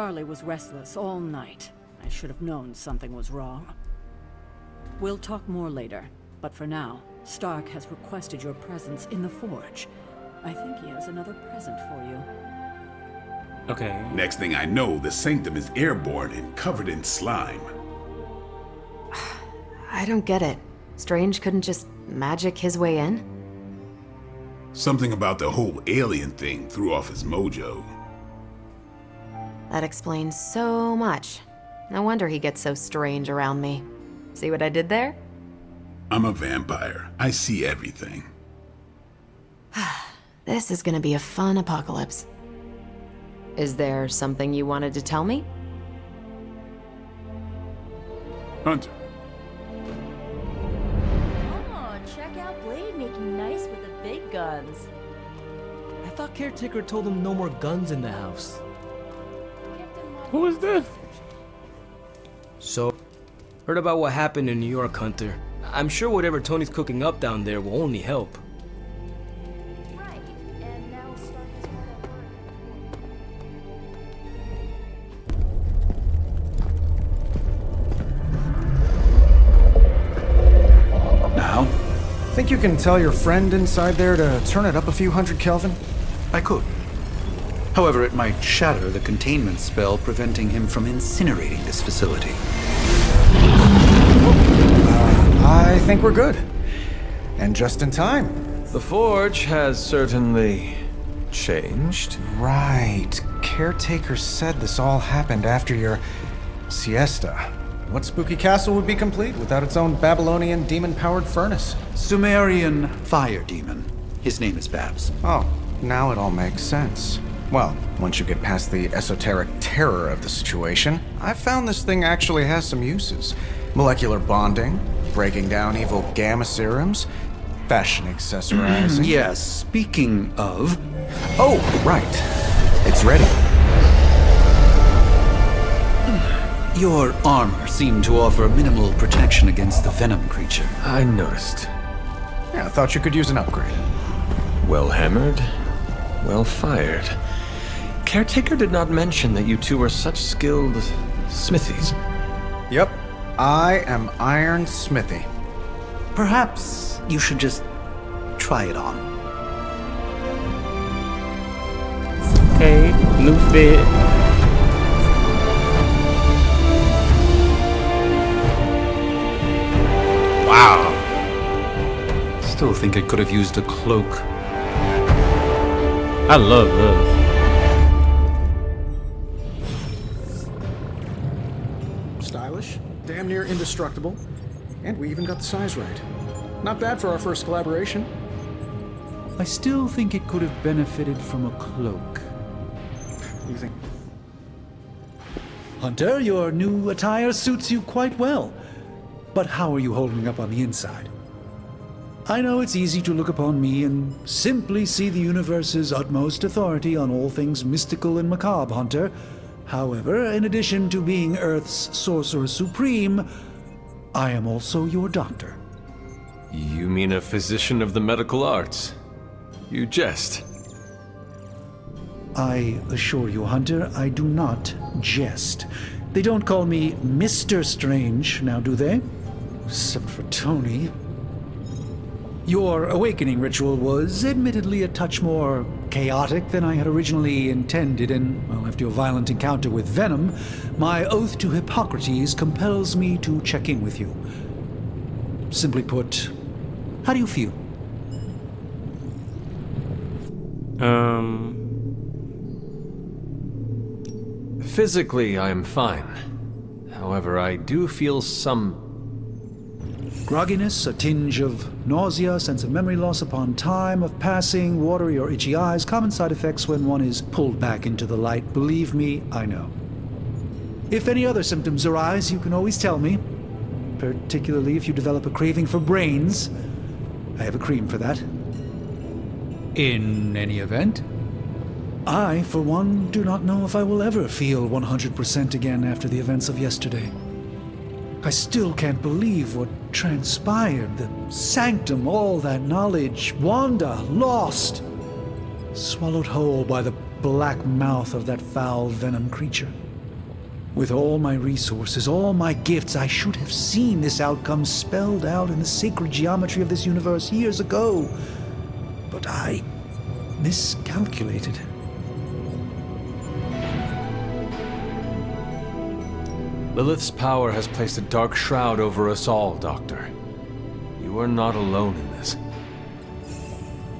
Charlie was restless all night. I should have known something was wrong. We'll talk more later, but for now, Stark has requested your presence in the Forge. I think he has another present for you. Okay. Next thing I know, the Sanctum is airborne and covered in slime. I don't get it. Strange couldn't just magic his way in? Something about the whole alien thing threw off his mojo. That explains so much. No wonder he gets so strange around me. See what I did there? I'm a vampire. I see everything. This is gonna be a fun apocalypse. Is there something you wanted to tell me? Hunter. Oh, check out Blade making nice with the big guns. I thought Caretaker told him no more guns in the house. Who is this? So, heard about what happened in New York, Hunter. I'm sure whatever Tony's cooking up down there will only help. Right, and now Stark is hard at work. Now? Think you can tell your friend inside there to turn it up a few hundred Kelvin? I could. However, it might shatter the containment spell preventing him from incinerating this facility. I think we're good. And just in time. The Forge has certainly changed. Right. Caretaker said this all happened after your siesta. What spooky castle would be complete without its own Babylonian demon-powered furnace? Sumerian fire demon. His name is Babs. Oh, now it all makes sense. Well, once you get past the esoteric terror of the situation, I've found this thing actually has some uses. Molecular bonding, breaking down evil gamma serums, fashion accessorizing. Yes, speaking of... Oh, right. It's ready. Your armor seemed to offer minimal protection against the venom creature. I noticed. Yeah, I thought you could use an upgrade. Well hammered, well fired. Caretaker did not mention that you two were such skilled smithies. Yep. I am Iron Smithy. Perhaps you should just try it on. Okay, new fit. Wow. Still think it could have used a cloak. I love this. Stylish, damn near indestructible, and we even got the size right. Not bad for our first collaboration. I still think it could have benefited from a cloak. You think? Hunter, your new attire suits you quite well. But how are you holding up on the inside? I know it's easy to look upon me and simply see the universe's utmost authority on all things mystical and macabre, Hunter. However, in addition to being Earth's Sorcerer Supreme, I am also your doctor. You mean a physician of the medical arts? You jest. I assure you, Hunter, I do not jest. They don't call me Mr. Strange, now do they? Except for Tony. Your awakening ritual was admittedly a touch more chaotic than I had originally intended, and, well, after your violent encounter with Venom, my oath to Hippocrates compels me to check in with you. Simply put, how do you feel? Physically, I am fine. However, I do feel some... Grogginess, a tinge of nausea, sense of memory loss upon time of passing, watery or itchy eyes, common side effects when one is pulled back into the light. Believe me, I know. If any other symptoms arise, you can always tell me. Particularly if you develop a craving for brains. I have a cream for that. In any event, I, for one, do not know if I will ever feel 100% again after the events of yesterday. I still can't believe what transpired. The Sanctum, all that knowledge, Wanda, lost. Swallowed whole by the black mouth of that foul venom creature. With all my resources, all my gifts, I should have seen this outcome spelled out in the sacred geometry of this universe years ago. But I miscalculated. Lilith's power has placed a dark shroud over us all, Doctor. You are not alone in this.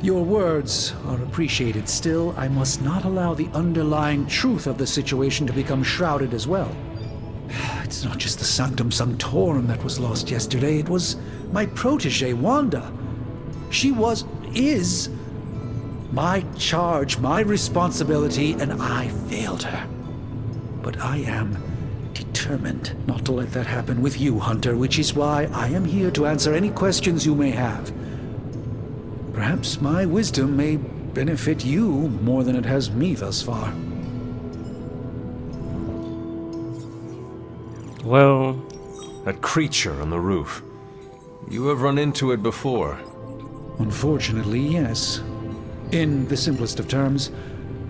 Your words are appreciated. Still, I must not allow the underlying truth of the situation to become shrouded as well. It's not just the Sanctum Sanctorum that was lost yesterday. It was my protege, Wanda. She is my charge, my responsibility, and I failed her. But I am determined not to let that happen with you, Hunter, which is why I am here to answer any questions you may have. Perhaps my wisdom may benefit you more than it has me thus far. Well, That creature on the roof. You have run into it before. Unfortunately, yes. In the simplest of terms,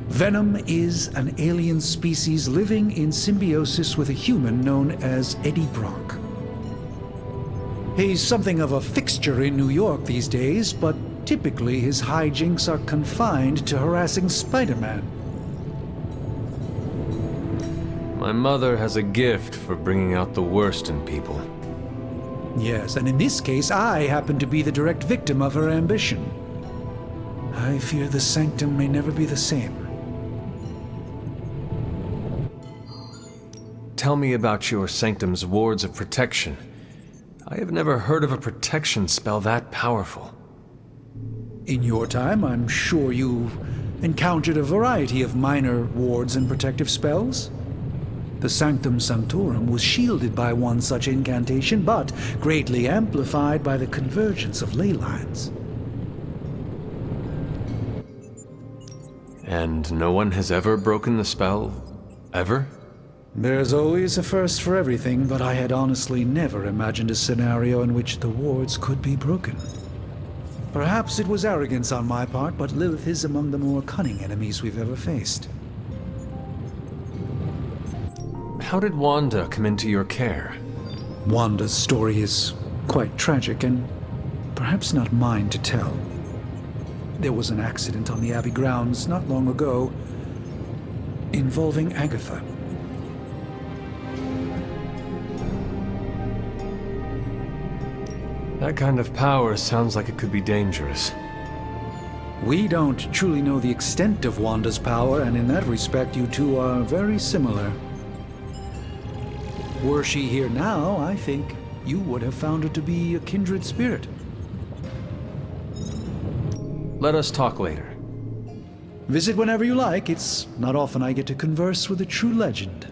Venom is an alien species living in symbiosis with a human known as Eddie Brock. He's something of a fixture in New York these days, but typically his hijinks are confined to harassing Spider-Man. My mother has a gift for bringing out the worst in people. Yes, and in this case, I happen to be the direct victim of her ambition. I fear the Sanctum may never be the same. Tell me about your Sanctum's wards of protection. I have never heard of a protection spell that powerful. In your time, I'm sure you've encountered a variety of minor wards and protective spells. The Sanctum Sanctorum was shielded by one such incantation, but greatly amplified by the convergence of ley lines. And no one has ever broken the spell? Ever? There's always a first for everything, but I had honestly never imagined a scenario in which the wards could be broken. Perhaps it was arrogance on my part, but Lilith is among the more cunning enemies we've ever faced. How did Wanda come into your care? Wanda's story is quite tragic and perhaps not mine to tell. There was an accident on the Abbey grounds not long ago involving Agatha. That kind of power sounds like it could be dangerous. We don't truly know the extent of Wanda's power, and in that respect, you two are very similar. Were she here now, I think you would have found her to be a kindred spirit. Let us talk later. Visit whenever you like. It's not often I get to converse with a true legend.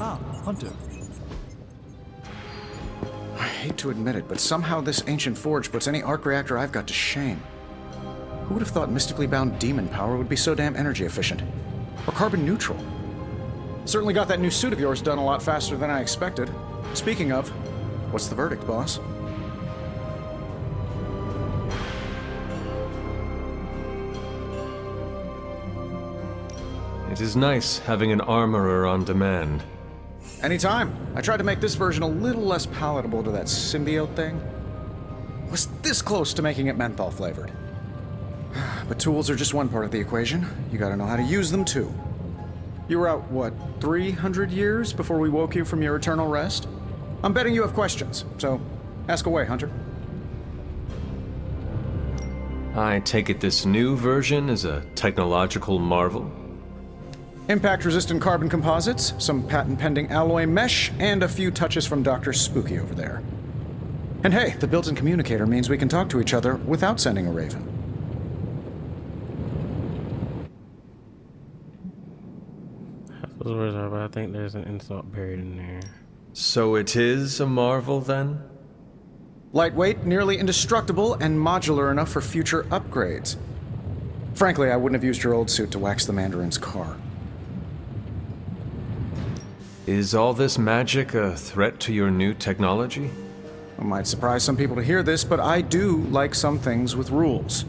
Ah, Hunter. I hate to admit it, but somehow this ancient forge puts any arc reactor I've got to shame. Who would have thought mystically bound demon power would be so damn energy efficient? Or carbon neutral? Certainly got that new suit of yours done a lot faster than I expected. Speaking of, what's the verdict, boss? It is nice having an armorer on demand. Anytime. I tried to make this version a little less palatable to that symbiote thing. Was this close to making it menthol flavored. But tools are just one part of the equation. You gotta know how to use them too. You were out, what, 300 years before we woke you from your eternal rest? I'm betting you have questions, so ask away, Hunter. I take it this new version is a technological marvel? Impact-resistant carbon composites, some patent-pending alloy mesh, and a few touches from Dr. Spooky over there. And hey, the built-in communicator means we can talk to each other without sending a raven. those words are, but I think there's an insult buried in there. So it is a marvel, then? Lightweight, nearly indestructible, and modular enough for future upgrades. Frankly, I wouldn't have used your old suit to wax the Mandarin's car. Is all this magic a threat to your new technology? It might surprise some people to hear this, but I do like some things with rules.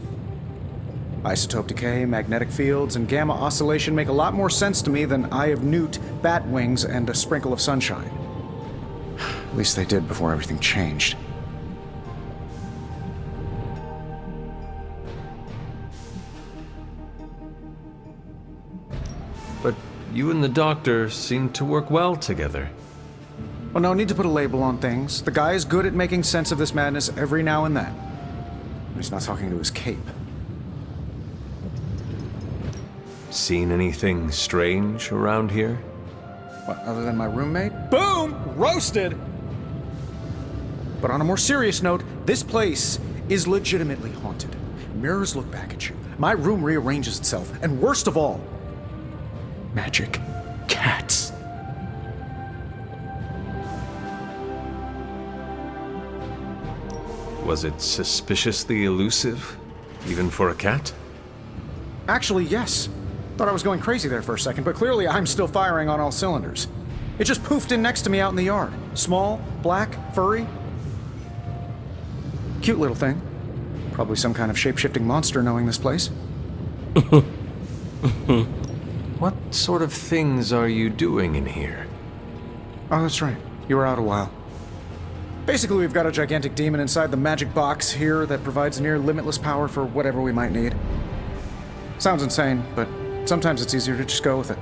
Isotope decay, magnetic fields, and gamma oscillation make a lot more sense to me than Eye of Newt, bat wings, and a sprinkle of sunshine. At least they did before everything changed. But you and the doctor seem to work well together. Well, no need to put a label on things. The guy is good at making sense of this madness every now and then. He's not talking to his cape. Seen anything strange around here? What, other than my roommate? Boom! Roasted! But on a more serious note, this place is legitimately haunted. Mirrors look back at you. My room rearranges itself. And worst of all, magic cats. Was it suspiciously elusive, even for a cat? Actually, yes. Thought I was going crazy there for a second, but clearly I'm still firing on all cylinders. It just poofed in next to me out in the yard. Small, black, furry. Cute little thing. Probably some kind of shape-shifting monster knowing this place. What sort of things are you doing in here? Oh, that's right. You were out a while. Basically, we've got a gigantic demon inside the magic box here that provides near limitless power for whatever we might need. Sounds insane, but sometimes it's easier to just go with it.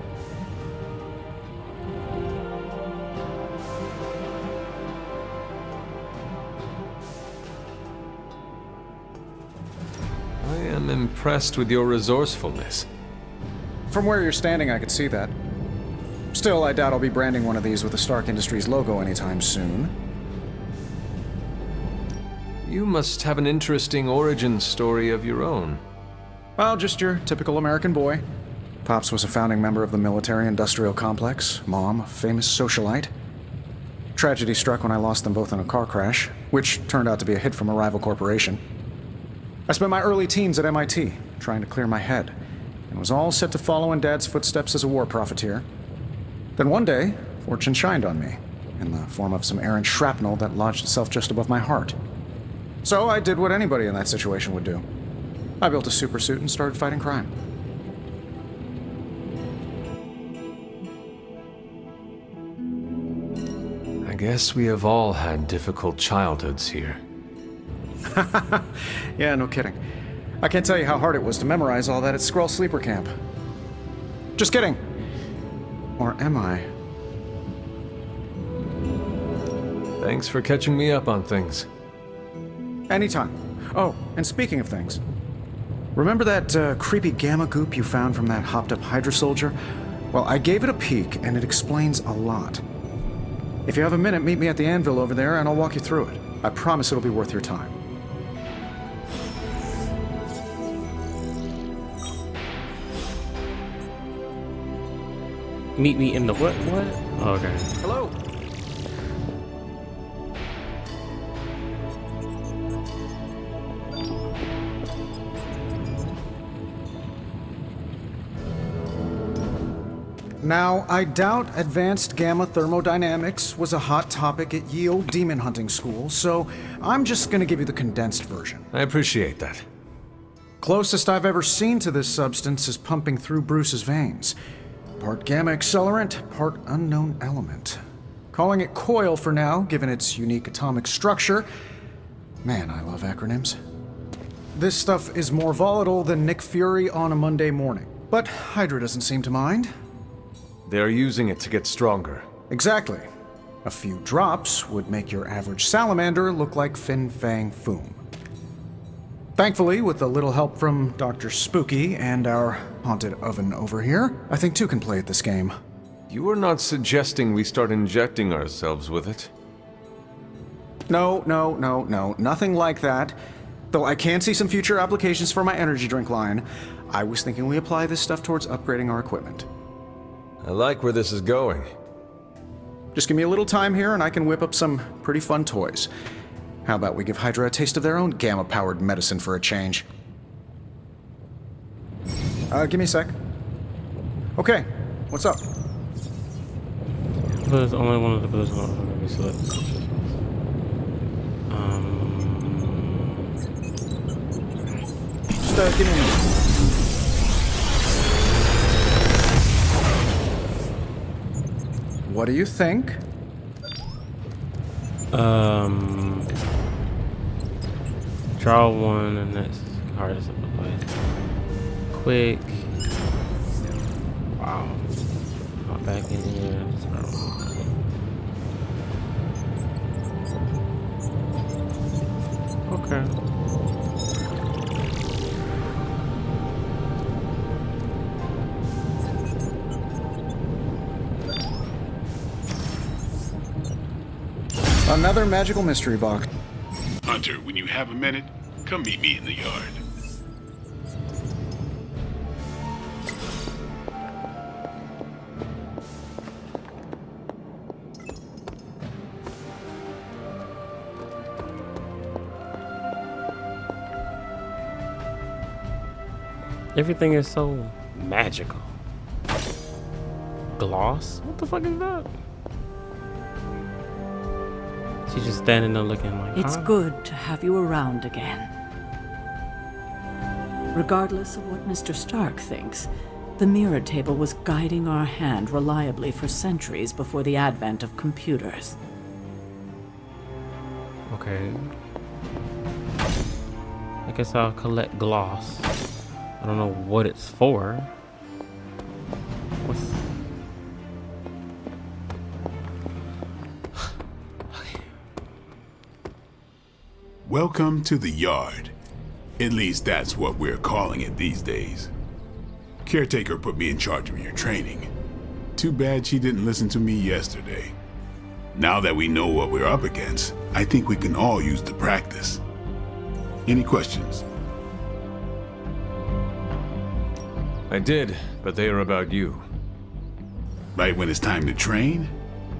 I am impressed with your resourcefulness. From where you're standing, I could see that. Still, I doubt I'll be branding one of these with the Stark Industries logo anytime soon. You must have an interesting origin story of your own. Well, just your typical American boy. Pops was a founding member of the military-industrial complex. Mom, a famous socialite. Tragedy struck when I lost them both in a car crash, which turned out to be a hit from a rival corporation. I spent my early teens at MIT, trying to clear my head, and was all set to follow in Dad's footsteps as a war profiteer. Then one day, fortune shined on me, in the form of some errant shrapnel that lodged itself just above my heart. So I did what anybody in that situation would do. I built a supersuit and started fighting crime. I guess we have all had difficult childhoods here. Yeah, no kidding. I can't tell you how hard it was to memorize all that at Skrull Sleeper Camp. Just kidding. Or am I? Thanks for catching me up on things. Anytime. Oh, and speaking of things, remember that creepy gamma goop you found from that hopped-up Hydra soldier? Well, I gave it a peek, and it explains a lot. If you have a minute, meet me at the anvil over there, and I'll walk you through it. I promise it'll be worth your time. Meet me in the what? What? Oh, okay. Hello. Now, I doubt advanced gamma thermodynamics was a hot topic at ye old demon hunting school, so I'm just gonna give you the condensed version. I appreciate that. Closest I've ever seen to this substance is pumping through Bruce's veins. Part gamma accelerant, part unknown element. Calling it Coil for now, given its unique atomic structure. Man, I love acronyms. This stuff is more volatile than Nick Fury on a Monday morning. But Hydra doesn't seem to mind. They're using it to get stronger. Exactly. A few drops would make your average salamander look like Fin Fang Foom. Thankfully, with a little help from Dr. Spooky and our haunted oven over here, I think two can play at this game. You are not suggesting we start injecting ourselves with it? No, nothing like that. Though I can see some future applications for my energy drink line. I was thinking we apply this stuff towards upgrading our equipment. I like where this is going. Just give me a little time here and I can whip up some pretty fun toys. How about we give Hydra a taste of their own gamma-powered medicine for a change? Give me a sec. Okay, what's up? There's only one of the positions on maybe select. give me a minute. What do you think? Draw one and that's hardest of the play. Quick. Wow. Hop back in here. Okay. Another magical mystery box. Hunter, when you have a minute, come meet me in the yard. Everything is so magical. Gloss? What the fuck is that? She's just standing there looking like, It's huh? good to have you around again. Regardless of what Mr. Stark thinks, the mirror table was guiding our hand reliably for centuries before the advent of computers. Okay. I guess I'll collect gloss. I don't know what it's for. What's... Welcome to the yard. At least that's what we're calling it these days. Caretaker put me in charge of your training. Too bad she didn't listen to me yesterday. Now that we know what we're up against, I think we can all use the practice. Any questions? I did, but they are about you. Right when it's time to train?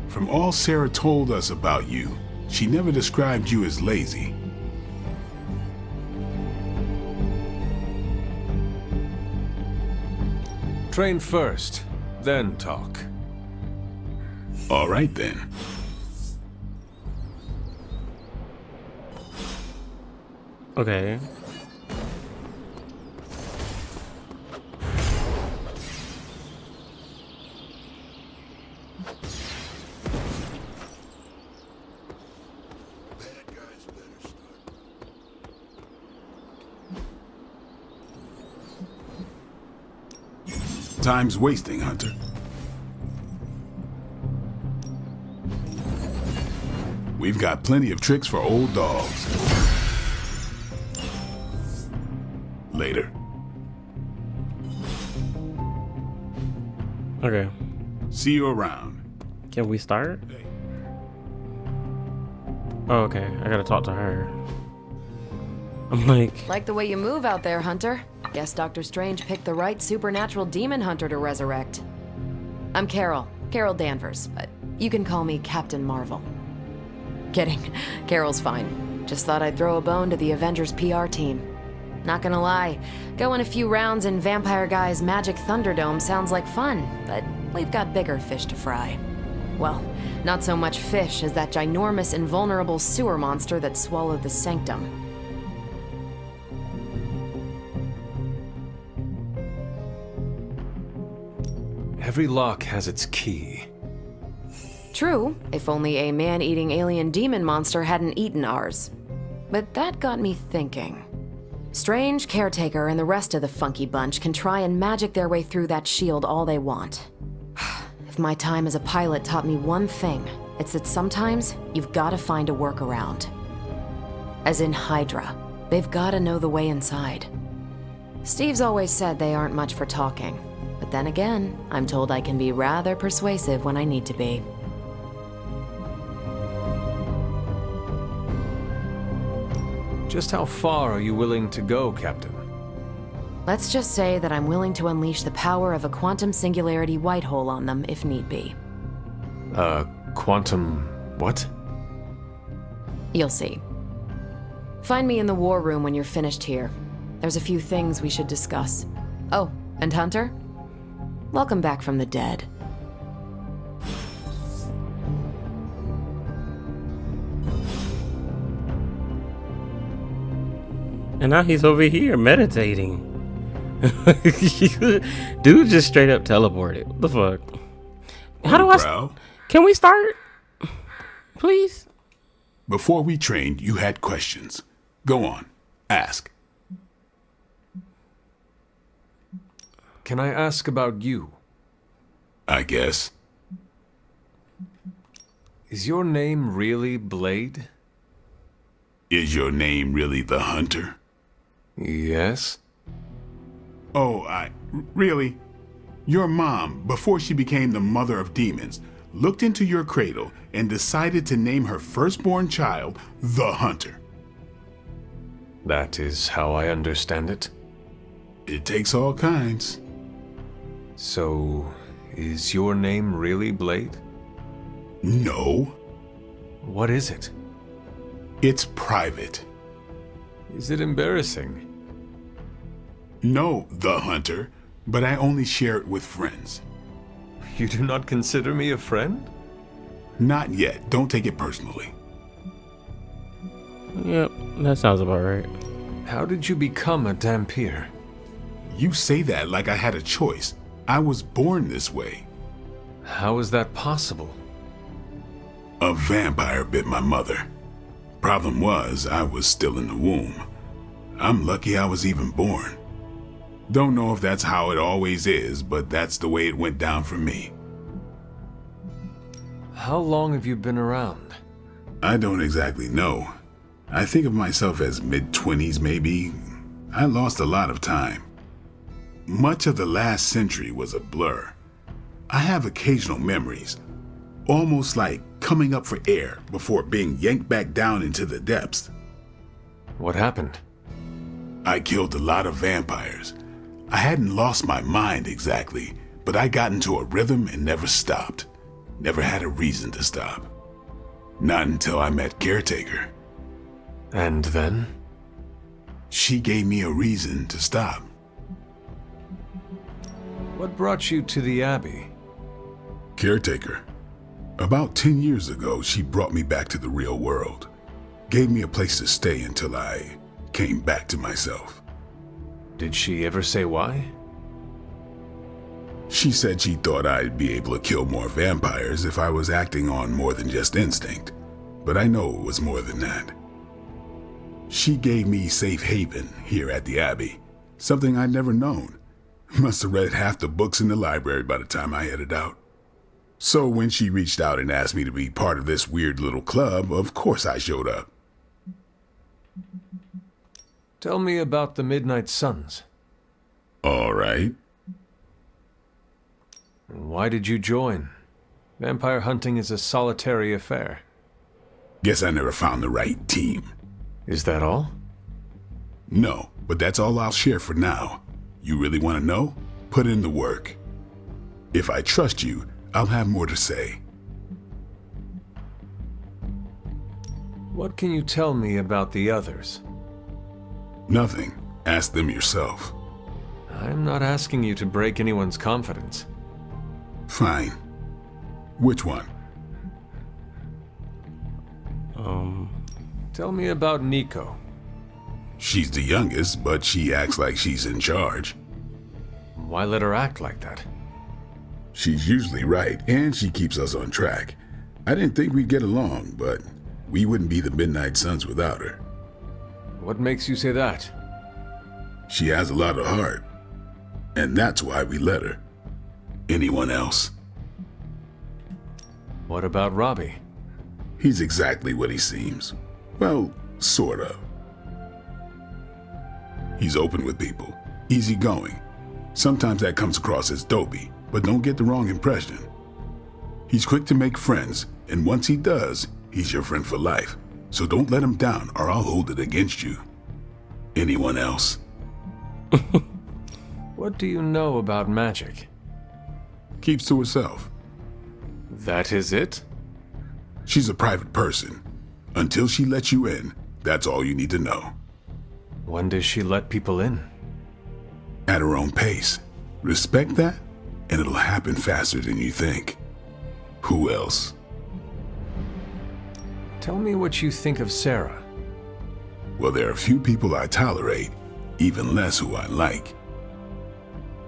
From all Sarah told us about you, she never described you as lazy. Train first, then talk. All right then. Okay. Time's wasting, Hunter. We've got plenty of tricks for old dogs. Later. Okay. See you around. Can we start? Hey. Oh, okay. I gotta talk to her. I'm like... Like the way you move out there, Hunter. Guess Dr. Strange picked the right supernatural demon hunter to resurrect. I'm Carol Danvers, but you can call me Captain Marvel. Kidding, Carol's fine. Just thought I'd throw a bone to the Avengers PR team. Not gonna lie, going a few rounds in Vampire Guy's Magic Thunderdome sounds like fun, but we've got bigger fish to fry. Well, not so much fish as that ginormous invulnerable sewer monster that swallowed the Sanctum. Every lock has its key. True, if only a man-eating alien demon monster hadn't eaten ours. But that got me thinking. Strange, Caretaker, and the rest of the funky bunch can try and magic their way through that shield all they want. If my time as a pilot taught me one thing, it's that sometimes you've got to find a workaround. As in Hydra, they've got to know the way inside. Steve's always said they aren't much for talking. But then again, I'm told I can be rather persuasive when I need to be. Just how far are you willing to go, Captain? Let's just say that I'm willing to unleash the power of a quantum singularity white hole on them if need be. Quantum... what? You'll see. Find me in the war room when you're finished here. There's a few things we should discuss. Oh, and Hunter? Welcome back from the dead. And now he's over here meditating. Dude just straight up teleported. What the fuck? How do I... Can we start? Please? Before we trained, you had questions. Go on. Ask. Can I ask about you? I guess. Is your name really Blade? Is your name really the Hunter? Yes. Oh, really? Your mom, before she became the mother of demons, looked into your cradle and decided to name her firstborn child the Hunter. That is how I understand it. It takes all kinds. So, is your name really Blade? No. What is it? It's private. Is it embarrassing? No, the Hunter, but I only share it with friends. You do not consider me a friend? Not yet. Don't take it personally. Yep, that sounds about right. How did you become a Dhampir? You say that like I had a choice. I was born this way. How is that possible? A vampire bit my mother. Problem was, I was still in the womb. I'm lucky I was even born. Don't know if that's how it always is, but that's the way it went down for me. How long have you been around? I don't exactly know. I think of myself as mid-20s maybe. I lost a lot of time. Much of the last century was a blur. I have occasional memories, almost like coming up for air before being yanked back down into the depths. What happened? I killed a lot of vampires. I hadn't lost my mind exactly, but I got into a rhythm and never stopped. Never had a reason to stop. Not until I met Caretaker. And then? She gave me a reason to stop. What brought you to the Abbey? Caretaker. About 10 years ago, she brought me back to the real world. Gave me a place to stay until I came back to myself. Did she ever say why? She said she thought I'd be able to kill more vampires if I was acting on more than just instinct. But I know it was more than that. She gave me safe haven here at the Abbey, something I'd never known. Must have read half the books in the library by the time I headed out. So when she reached out and asked me to be part of this weird little club, of course I showed up. Tell me about the Midnight Suns. All right. Why did you join? Vampire hunting is a solitary affair. Guess I never found the right team. Is that all? No, but that's all I'll share for now. You really want to know? Put in the work. If I trust you, I'll have more to say. What can you tell me about the others? Nothing. Ask them yourself. I'm not asking you to break anyone's confidence. Fine. Which one? Tell me about Nico. She's the youngest, but she acts like she's in charge. Why let her act like that? She's usually right, and she keeps us on track. I didn't think we'd get along, but we wouldn't be the Midnight Suns without her. What makes you say that? She has a lot of heart, and that's why we let her. Anyone else? What about Robbie? He's exactly what he seems. Well, sort of. He's open with people, easygoing. Sometimes that comes across as dopey, but don't get the wrong impression. He's quick to make friends, and once he does, he's your friend for life. So don't let him down or I'll hold it against you. Anyone else? What do you know about magic? Keeps to herself. That is it? She's a private person. Until she lets you in, that's all you need to know. When does she let people in? At her own pace. Respect that, and it'll happen faster than you think. Who else? Tell me what you think of Sarah. Well, there are few people I tolerate, even less who I like.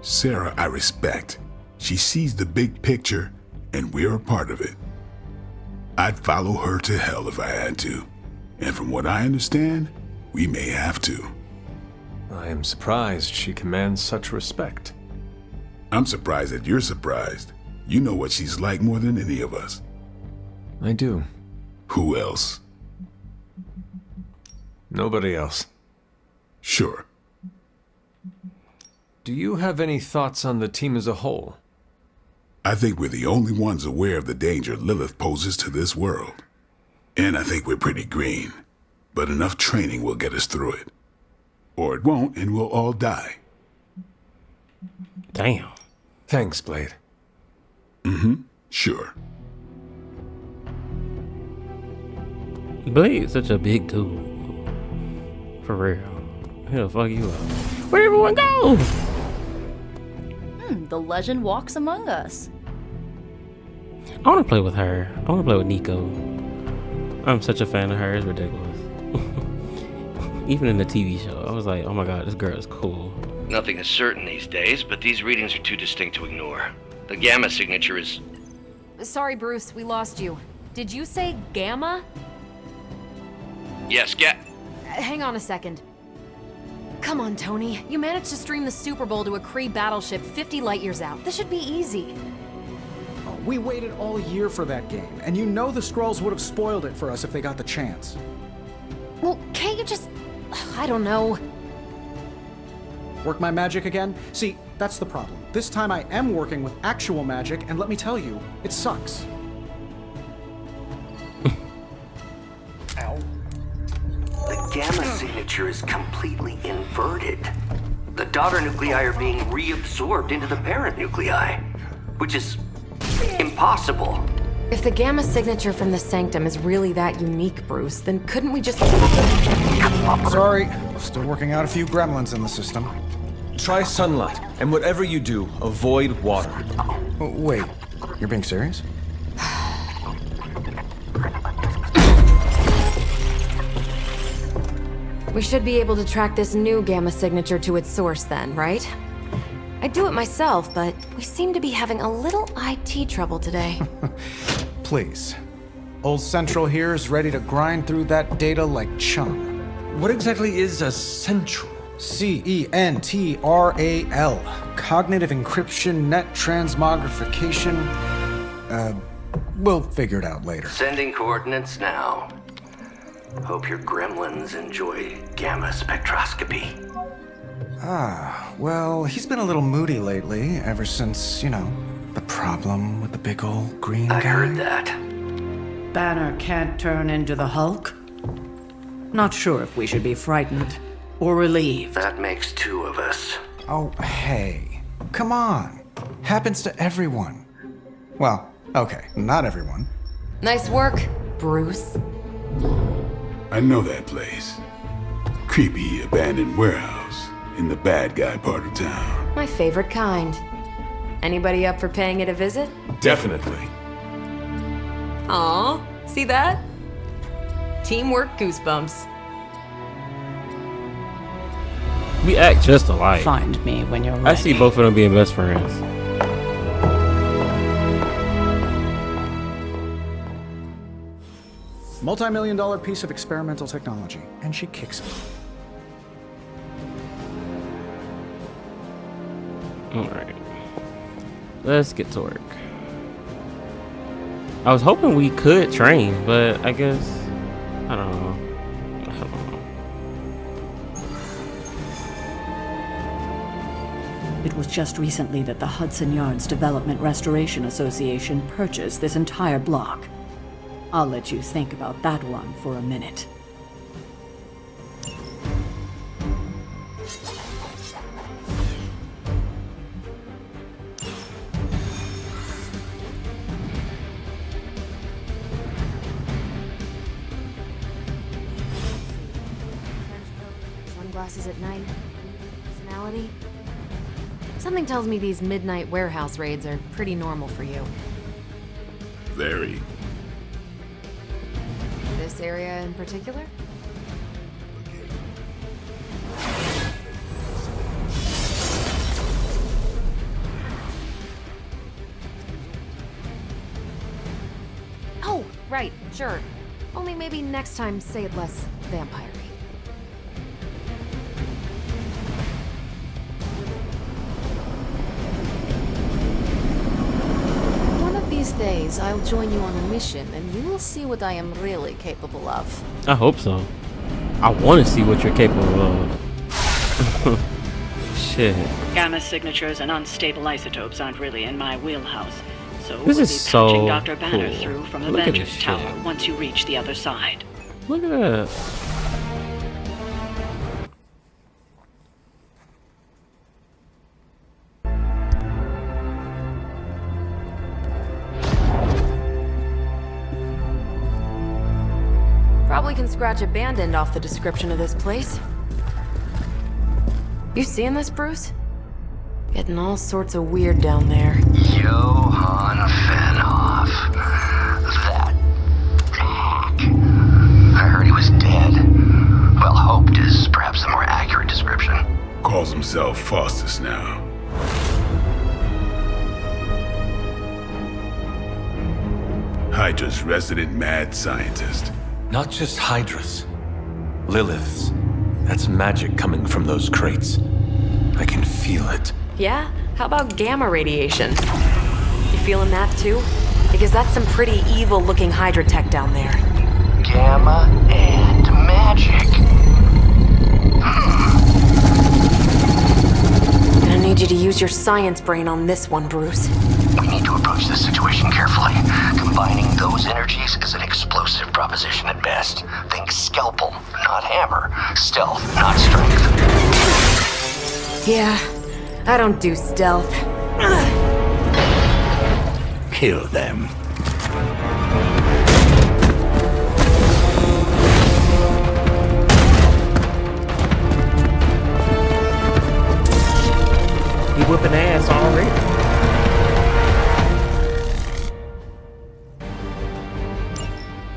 Sarah, I respect. She sees the big picture, and we're a part of it. I'd follow her to hell if I had to. And from what I understand, we may have to. I am surprised she commands such respect. I'm surprised that you're surprised. You know what she's like more than any of us. I do. Who else? Nobody else. Sure. Do you have any thoughts on the team as a whole? I think we're the only ones aware of the danger Lilith poses to this world. And I think we're pretty green. But enough training will get us through it. Or it won't, and we'll all die. Damn. Thanks, Blade. Sure. Blade's such a big dude. For real. He'll fuck you up. Where'd everyone go? The legend walks among us. I want to play with her. I want to play with Nico. I'm such a fan of her. It's ridiculous. Even in the TV show, I was like, oh my god, this girl is cool. Nothing is certain these days, but these readings are too distinct to ignore. The gamma signature is... Sorry, Bruce, we lost you. Did you say Gamma? Yes, Hang on a second. Come on, Tony. You managed to stream the Super Bowl to a Kree battleship 50 light years out. This should be easy. We waited all year for that game, and you know the Skrulls would have spoiled it for us if they got the chance. Well, can't you just... I don't know. Work my magic again? See, that's the problem. This time I am working with actual magic, and let me tell you, it sucks. Ow. The gamma signature is completely inverted. The daughter nuclei are being reabsorbed into the parent nuclei, which is impossible. If the gamma signature from the Sanctum is really that unique, Bruce, then couldn't we just... Sorry, still working out a few gremlins in the system. Try sunlight, and whatever you do, avoid water. Wait, you're being serious? We should be able to track this new gamma signature to its source then, right? I'd do it myself, but we seem to be having a little IT trouble today. Please. Old Central here is ready to grind through that data like chum. What exactly is a central? CENTRAL. Cognitive encryption, net transmogrification. We'll figure it out later. Sending coordinates now. Hope your gremlins enjoy gamma spectroscopy. Well, he's been a little moody lately, ever since, you know, the problem with the big old green guy. I heard that. Banner can't turn into the Hulk? Not sure if we should be frightened or relieved. That makes two of us. Oh, hey. Come on. Happens to everyone. Well, okay, not everyone. Nice work, Bruce. I know that place. Creepy abandoned warehouse in the bad guy part of town. My favorite kind. Anybody up for paying it a visit? Definitely. Aw, see that? Teamwork goosebumps. We act just alike. Find me when you're ready. I see both of them being best friends. Multi-million-dollar piece of experimental technology, and she kicks it. Alright. Let's get to work. I was hoping we could train, but I guess... I don't know. It was just recently that the Hudson Yards Development Restoration Association purchased this entire block. I'll let you think about that one for a minute. Sunglasses at night. Personality. Something tells me these midnight warehouse raids are pretty normal for you. Very. This area in particular? right, sure. Only maybe next time say it less vampire-y. One of these days, I'll join you on a mission, and you will see what I am really capable of. I hope so. I want to see what you're capable of. Shit. Gamma signatures and unstable isotopes aren't really in my wheelhouse, so This we'll is be so patching Dr. Banner cool. through from the Look at Vengeance this Tower shit. once you reach the other side. Look at that. Probably can scratch abandoned off the description of this place. You seeing this, Bruce? Getting all sorts of weird down there. Johann Fenhoff. That hack. I heard he was dead. Well, hoped is perhaps the more accurate description. Calls himself Faustus now. Hydra's resident mad scientist. Not just Hydras. Liliths. That's magic coming from those crates. I can feel it. Yeah? How about gamma radiation? You feeling that too? Because that's some pretty evil-looking Hydra tech down there. Gamma and magic. Gonna need you to use your science brain on this one, Bruce. We need to approach this situation carefully. Combining those energies is an explosive proposition at best. Think scalpel, not hammer. Stealth, not strength. Yeah, I don't do stealth. Kill them. He whipping ass already.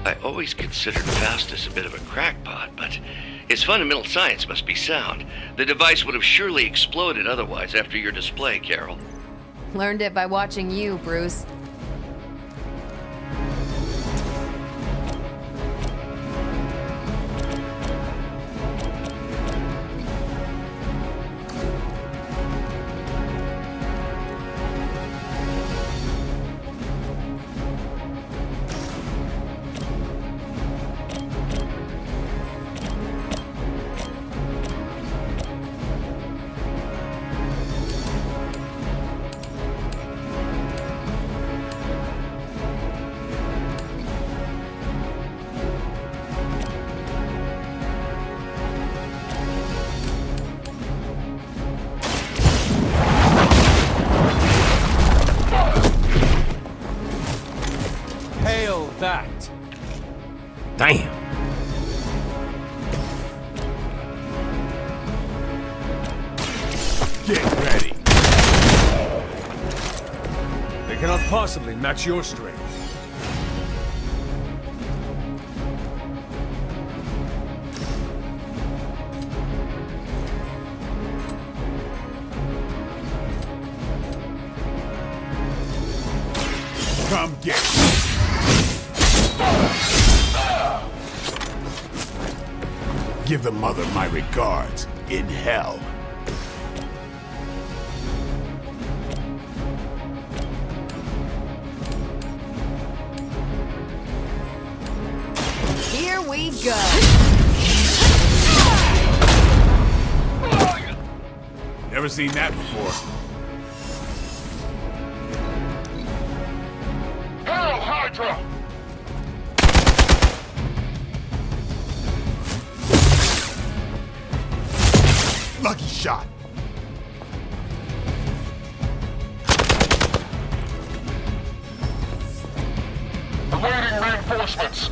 I always considered Faustus a bit of a crackpot, but his fundamental science must be sound. The device would have surely exploded otherwise after your display, Carol. Learned it by watching you, Bruce. Hail that! Damn. Get ready. They cannot possibly match your strength. Come get me. Give the mother my regards in hell. Here we go. Never seen that before. Hail Hydra! Lucky shot. Awaiting reinforcements.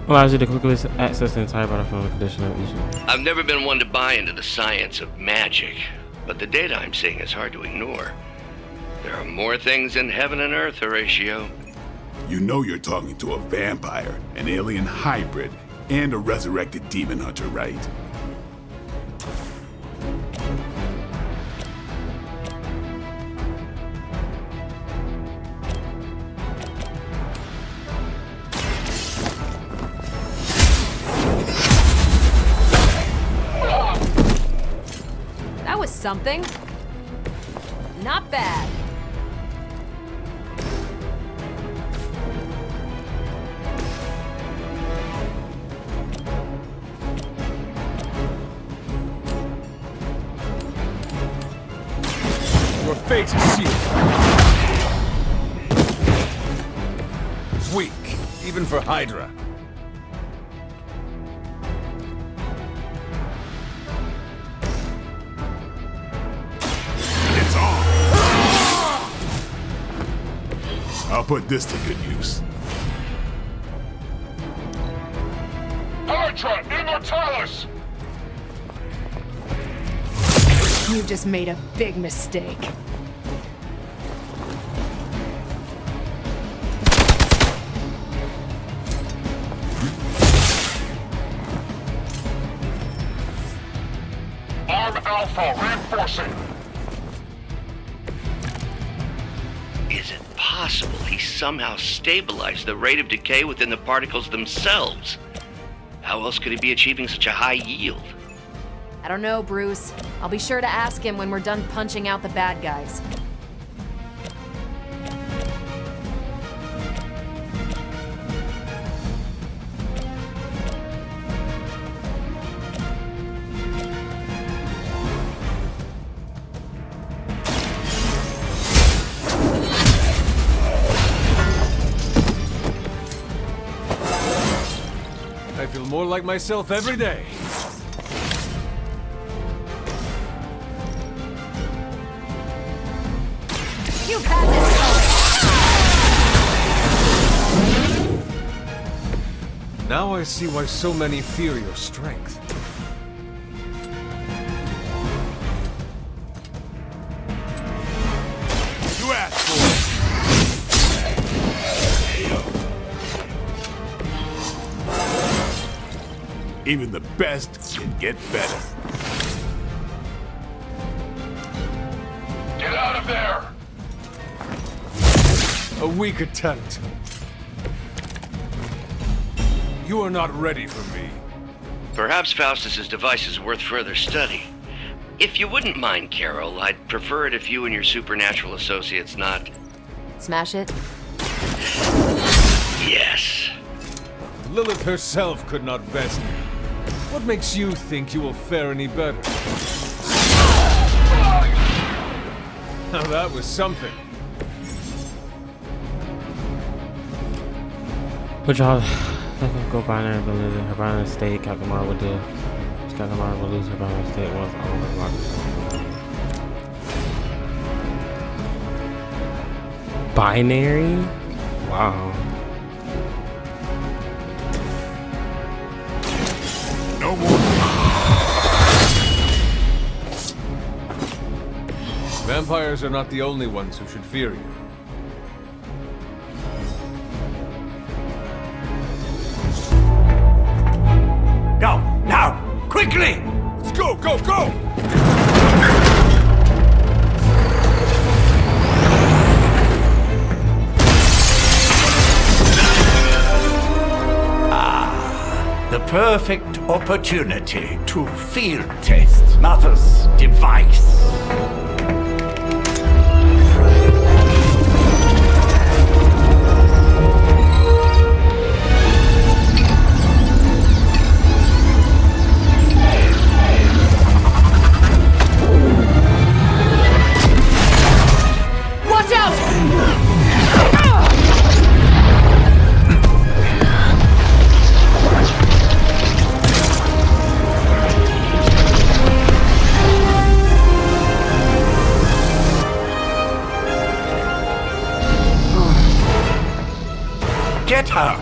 Allows you to quickly access the entire battlefield condition of each. I've never been one to buy into the science of magic, but the data I'm seeing is hard to ignore. There are more things in heaven and earth, Horatio. You know you're talking to a vampire, an alien hybrid, and a resurrected demon hunter, right? something? Not bad. Your fate is sealed. Weak, even for Hydra. It's on! I'll put this to good use. Hydra Immortalis! You just made a big mistake. Arm Alpha reinforcing. Is it possible he somehow stabilized the rate of decay within the particles themselves? How else could he be achieving such a high yield? I don't know, Bruce. I'll be sure to ask him when we're done punching out the bad guys. I feel more like myself every day. You've had this going. Now I see why so many fear your strength. You asked for it! Even the best can get better. Get out of there! A weak attempt. You are not ready for me. Perhaps Faustus's device is worth further study. If you wouldn't mind, Carol, I'd prefer it if you and your supernatural associates not... Smash it? Yes. Lilith herself could not best me. What makes you think you will fare any better? Now that was something. Would y'all go binary and lose her binary state? Captain Marvel would do. Captain Marvel would lose her binary state once all the binary? Wow. No more. Vampires are not the only ones who should fear you. Go! Now! Quickly! Let's go, go, go! The perfect opportunity to field test Mother's device. Watch out! Get her!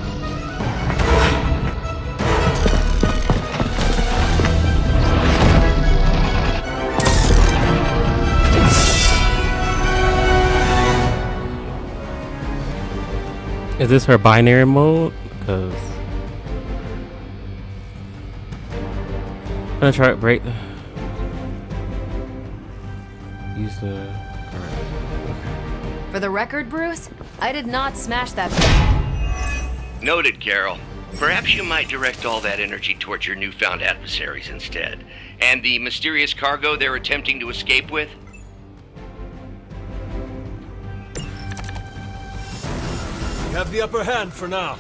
Is this her binary mode? Because I'm gonna try to break. Use the. For the record, Bruce, I did not smash that thing. Noted, Carol. Perhaps you might direct all that energy towards your newfound adversaries instead. And the mysterious cargo they're attempting to escape with? You have the upper hand for now.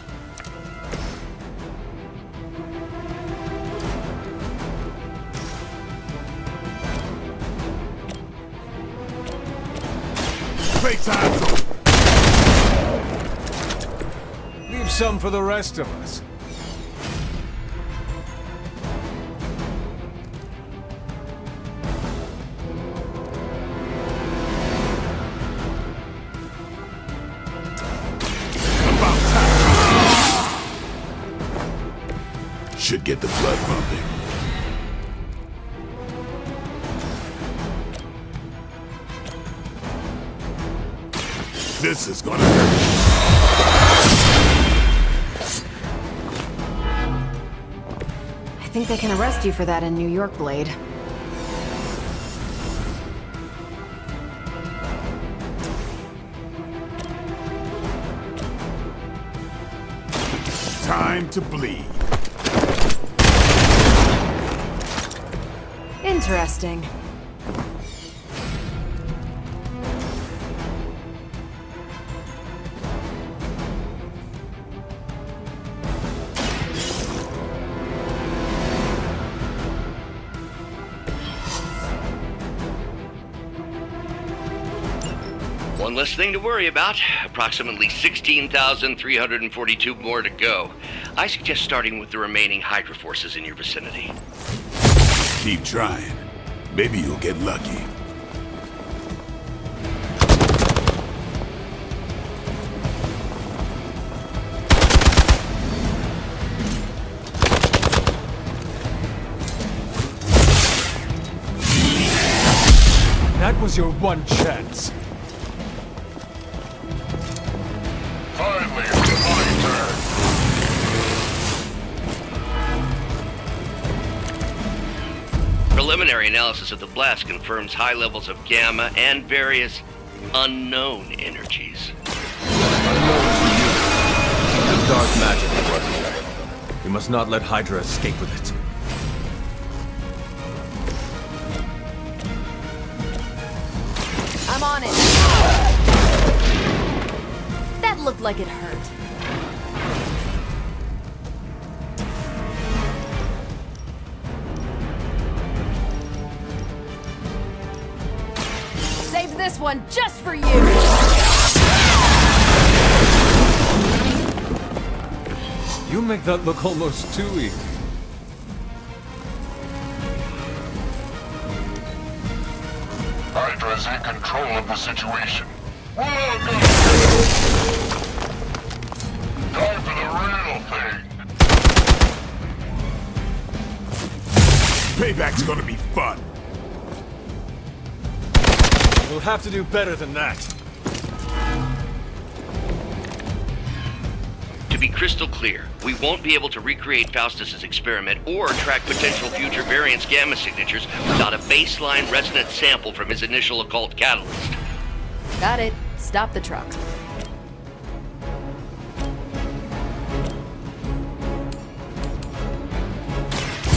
Leave some for the rest of us. Should get the blood pumping. This is gonna hurt. I think they can arrest you for that in New York, Blade. Time to bleed. Interesting. One less thing to worry about. Approximately 16,342 more to go. I suggest starting with the remaining Hydra forces in your vicinity. Keep trying. Maybe you'll get lucky. That was your one chance. Finally, it's my turn. Preliminary analysis of the blast confirms high levels of gamma and various unknown energies. The dark magic is working. We must not let Hydra escape with it. I'm on it. That looked like it hurt. Saved this one just for you. You make that look almost too easy. Hydra's in control of the situation. Time for the real thing. Payback's gonna be fun. We'll have to do better than that. To be crystal clear, we won't be able to recreate Faustus's experiment or track potential future variants' gamma signatures without a baseline resonance sample from his initial occult catalyst. Got it. Stop the truck.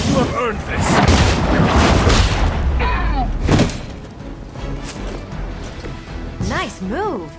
You have earned this. Nice move.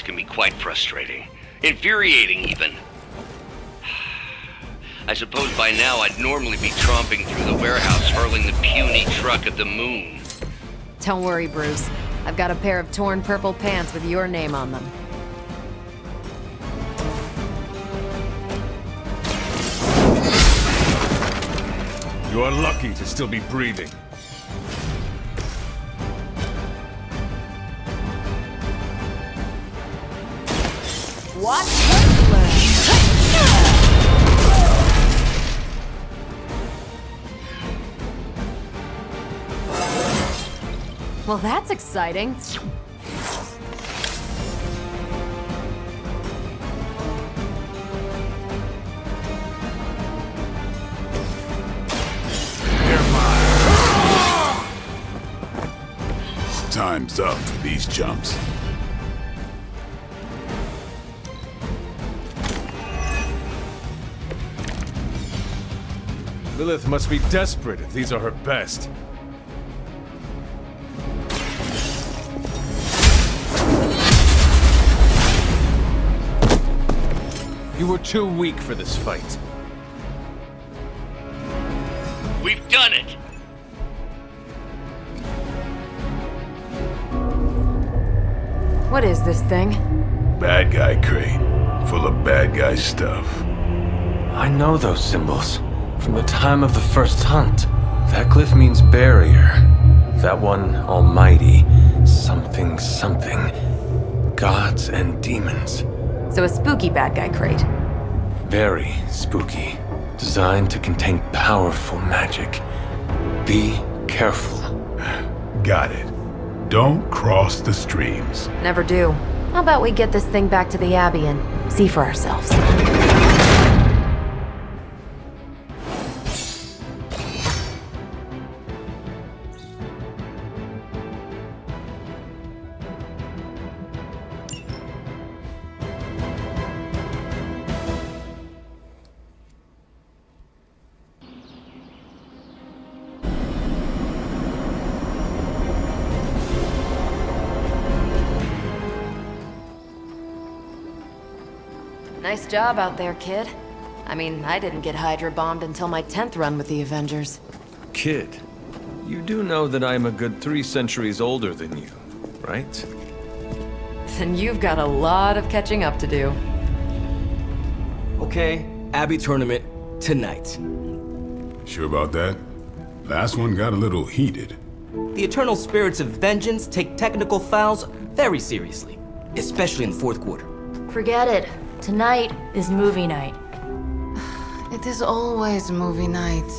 Can be quite frustrating. Infuriating, even. I suppose by now I'd normally be tromping through the warehouse hurling the puny truck at the moon. Don't worry, Bruce. I've got a pair of torn purple pants with your name on them. You are lucky to still be breathing. Watch her learn. Well, that's exciting. Time's up for these chumps. Lilith must be desperate if these are her best. You were too weak for this fight. We've done it! What is this thing? Bad guy crate, full of bad guy stuff. I know those symbols from the time of the first hunt. That glyph means barrier. That one, almighty. Something, something. Gods and demons. So a spooky bad guy crate. Very spooky. Designed to contain powerful magic. Be careful. Got it. Don't cross the streams. Never do. How about we get this thing back to the Abbey and see for ourselves? Nice job out there, kid. I mean, I didn't get Hydra bombed until my 10th run with the Avengers. Kid, you do know that I'm a good 3 centuries older than you, right? Then you've got a lot of catching up to do. Okay, Abbey tournament tonight. Sure about that? Last one got a little heated. The Eternal Spirits of Vengeance take technical fouls very seriously, especially in the fourth quarter. Forget it. Tonight is movie night. It is always movie night.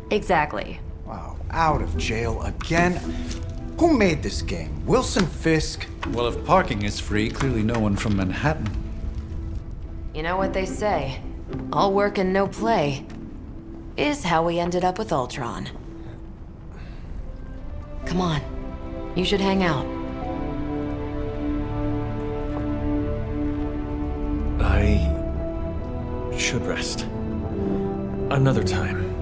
Exactly. Wow, out of jail again? Who made this game? Wilson Fisk? Well, if parking is free, clearly no one from Manhattan. You know what they say? All work and no play is how we ended up with Ultron. Come on. You should hang out. I should rest. Another time.